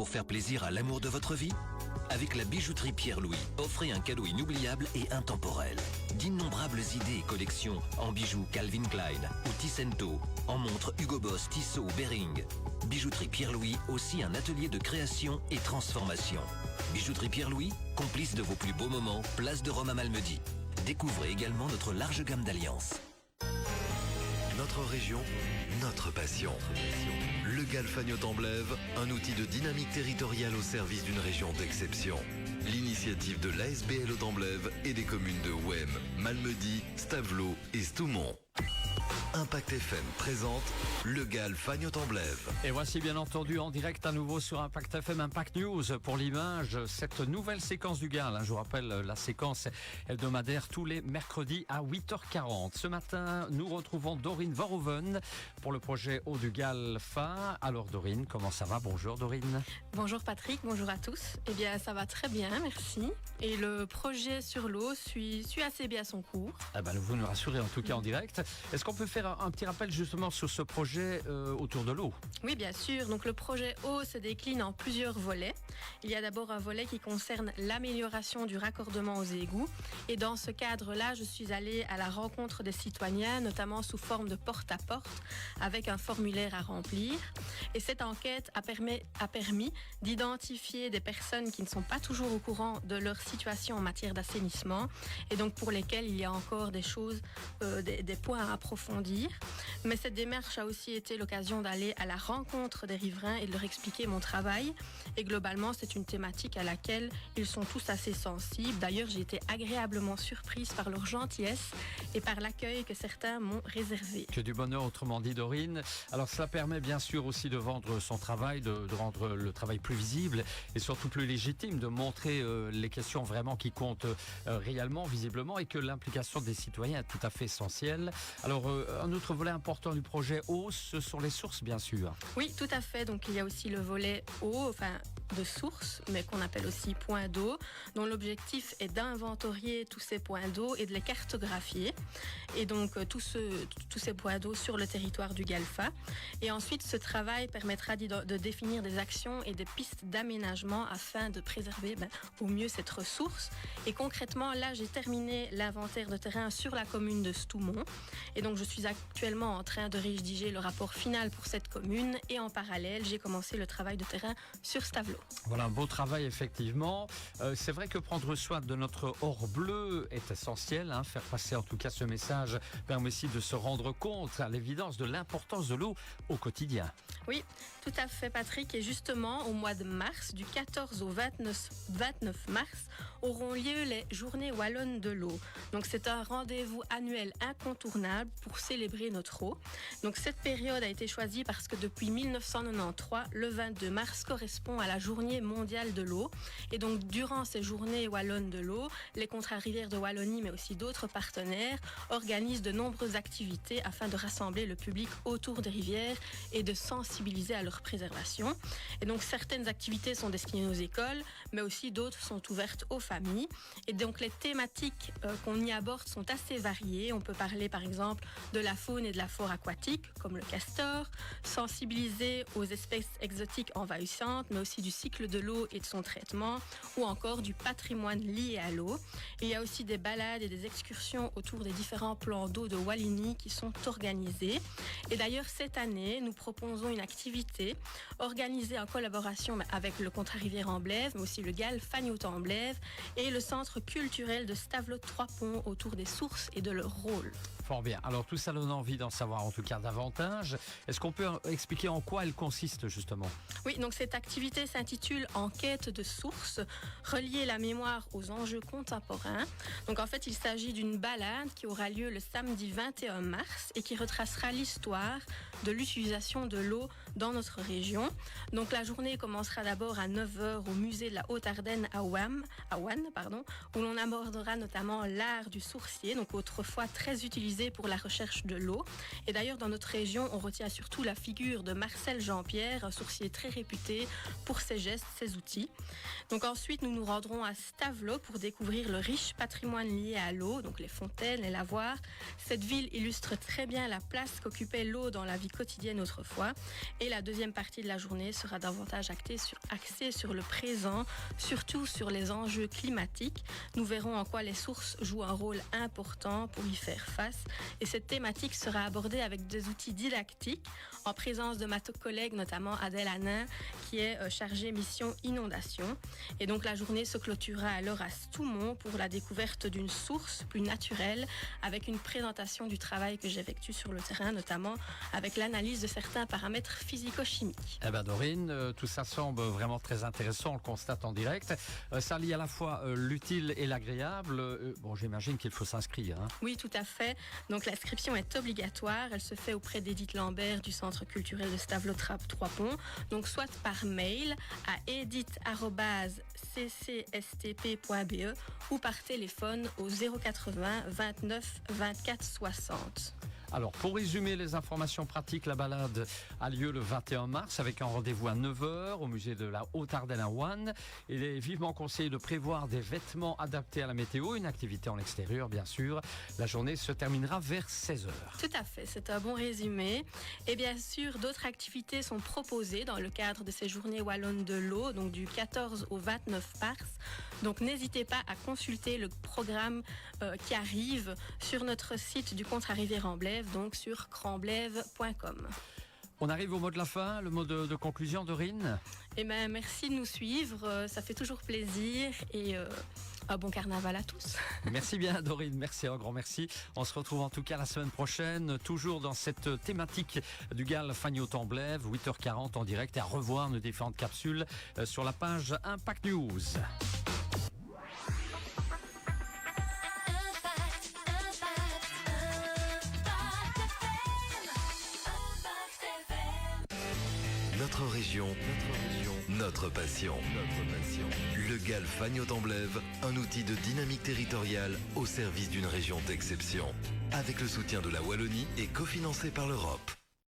pour faire plaisir à l'amour de votre vie? Avec la bijouterie Pierre-Louis, offrez un cadeau inoubliable et intemporel. D'innombrables idées et collections en bijoux Calvin Klein ou Tissento, en montres Hugo Boss, Tissot ou Bering. Bijouterie Pierre-Louis, aussi un atelier de création et transformation. Bijouterie Pierre-Louis, complice de vos plus beaux moments, place de Rome à Malmedy. Découvrez également notre large gamme d'alliances. Notre région, notre passion. Le Galfagnoc-en-Blève, un outil de dynamique territoriale au service d'une région d'exception. L'initiative de l'ASBL Aude-en-Blève et des communes de Ouem, Malmedy, Stavelot et Stoumont. Impact FM présente le Galfagnoc-en-Blève. Et voici bien entendu en direct à nouveau sur Impact FM, Impact News pour l'image, cette nouvelle séquence du Gal. Je vous rappelle la séquence hebdomadaire tous les mercredis à 8h40. Ce matin, nous retrouvons Dorine Verhoeven pour le projet Eau du Galfa. Alors Dorine, comment ça va? Bonjour Dorine. Bonjour Patrick, bonjour à tous. Eh bien ça va très bien, merci. Et le projet sur l'eau suit assez bien son cours. Ah ben, vous nous rassurez en tout cas en direct. Est-ce qu'on peut faire un petit rappel justement sur ce projet autour de l'eau? Oui, bien sûr. Donc le projet eau se décline en plusieurs volets. Il y a d'abord un volet qui concerne l'amélioration du raccordement aux égouts. Et dans ce cadre-là, je suis allée à la rencontre des citoyens, notamment sous forme de porte-à-porte, avec un formulaire à remplir. Et cette enquête a permis d'identifier des personnes qui ne sont pas toujours au courant de leur situation en matière d'assainissement et donc pour lesquelles il y a encore des choses, des points à approfondir. Mais cette démarche a aussi été l'occasion d'aller à la rencontre des riverains et de leur expliquer mon travail. Et globalement, c'est une thématique à laquelle ils sont tous assez sensibles. D'ailleurs, j'ai été agréablement surprise par leur gentillesse et par l'accueil que certains m'ont réservé. Que du bonheur, autrement dit Dorine. Alors cela permet bien sûr aussi de vendre son travail, de rendre le travail plus visible et surtout plus légitime, de montrer les questions vraiment qui comptent réellement, visiblement, et que l'implication des citoyens est tout à fait essentielle. Alors un autre volet important du projet eau, ce sont les sources bien sûr. Oui, tout à fait. Donc il y a aussi le volet eau, de sources, mais qu'on appelle aussi points d'eau, dont l'objectif est d'inventorier tous ces points d'eau et de les cartographier. Et donc tous ces points d'eau sur le territoire du Galfa. Et ensuite, ce travail permettra de définir des actions et des pistes d'aménagement afin de préserver au mieux cette ressource. Et concrètement, là, j'ai terminé l'inventaire de terrain sur la commune de Stoumont. Et donc, je suis actuellement en train de rédiger le rapport final pour cette commune. Et en parallèle, j'ai commencé le travail de terrain sur Stavelot. Voilà, un beau travail effectivement. C'est vrai que prendre soin de notre or bleu est essentiel. Faire passer en tout cas ce message permet aussi de se rendre compte à l'évidence de l'importance de l'eau au quotidien. Oui, tout à fait Patrick. Et justement, au mois de mars, du 14 au 29 mars, auront lieu les Journées wallonnes de l'eau. Donc c'est un rendez-vous annuel incontournable pour célébrer notre eau. Donc cette période a été choisie parce que depuis 1993, le 22 mars correspond à la Journée mondiale de l'eau. Et donc durant ces Journées wallonnes de l'eau, les Contrarivières de Wallonie, mais aussi d'autres partenaires, organisent de nombreuses activités afin de rassembler le public autour des rivières et de sensibiliser à leur préservation. Et donc certaines activités sont destinées aux écoles, mais aussi d'autres sont ouvertes aux familles. Et donc les thématiques qu'on y aborde sont assez variées. On peut parler par exemple de la faune et de la flore aquatique, comme le castor, sensibiliser aux espèces exotiques envahissantes, mais aussi du cycle de l'eau et de son traitement, ou encore du patrimoine lié à l'eau. Il y a aussi des balades et des excursions autour des différents plans d'eau de Wallonie qui sont organisés. Et d'ailleurs, cette année, nous proposons une activité organisée en collaboration avec le Contrarivière-en-Blève, mais aussi le Galfagnoc-en-Blève et le Centre culturel de Stavelot-Trois-Ponts autour des sources et de leur rôle. Fort bien. Alors tout ça donne envie d'en savoir en tout cas davantage. Est-ce qu'on peut expliquer en quoi elle consiste justement? Oui, donc cette activité s'intitule Enquête de sources, relier la mémoire aux enjeux contemporains. Donc en fait, il s'agit d'une balade qui aura lieu le samedi 21 mars et qui retracera l'histoire de l'utilisation de l'eau dans notre région. Donc la journée commencera d'abord à 9h au musée de la Haute-Ardenne à Ouane, où l'on abordera notamment l'art du sourcier, donc autrefois très utilisé pour la recherche de l'eau. Et d'ailleurs, dans notre région, on retient surtout la figure de Marcel Jean-Pierre, un sourcier très réputé pour ses gestes, ses outils. Donc ensuite, nous nous rendrons à Stavelot pour découvrir le riche patrimoine lié à l'eau, donc les fontaines, les lavoirs. Cette ville illustre très bien la place qu'occupait l'eau dans la vie quotidienne autrefois. Et la deuxième partie de la journée sera davantage axée sur le présent, surtout sur les enjeux climatiques. Nous verrons en quoi les sources jouent un rôle important pour y faire face. Et cette thématique sera abordée avec des outils didactiques, en présence de ma collègue, notamment Adèle Hanin, qui est chargée mission inondation. Et donc la journée se clôturera alors à Stoumont pour la découverte d'une source plus naturelle, avec une présentation du travail que j'effectue sur le terrain, notamment avec l'analyse de certains paramètres physico-chimiques. Eh ben Dorine, tout ça semble vraiment très intéressant, on le constate en direct. Ça lie à la fois l'utile et l'agréable. Bon, j'imagine qu'il faut s'inscrire. Hein. Oui, tout à fait. Donc l'inscription est obligatoire. Elle se fait auprès d'Edith Lambert du Centre culturel de Stavelot-Trappe 3-Ponts. Donc soit par mail à edith@ccstp.be ou par téléphone au 080 29 24 60. Alors, pour résumer les informations pratiques, la balade a lieu le 21 mars avec un rendez-vous à 9h au musée de la Haute-Ardenne à Roanne. Il est vivement conseillé de prévoir des vêtements adaptés à la météo, une activité en extérieur, bien sûr. La journée se terminera vers 16h. Tout à fait, c'est un bon résumé. Et bien sûr, d'autres activités sont proposées dans le cadre de ces journées wallonnes de l'eau, donc du 14 au 29 mars. Donc n'hésitez pas à consulter le programme qui arrive sur notre site du Contre-Rivière-en-Blève, donc sur cramblève.com. On arrive au mot de la fin, le mot de conclusion, Dorine. Eh bien, merci de nous suivre, ça fait toujours plaisir et un bon carnaval à tous. Merci bien, Dorine, merci, un grand merci. On se retrouve en tout cas la semaine prochaine, toujours dans cette thématique du GAL Fagnoton-Blève, 8h40 en direct, et à revoir nos différentes capsules sur la page Impact News. Notre région, notre passion. Le GAL Fagnoton-Blève, un outil de dynamique territoriale au service d'une région d'exception. Avec le soutien de la Wallonie et cofinancé par l'Europe.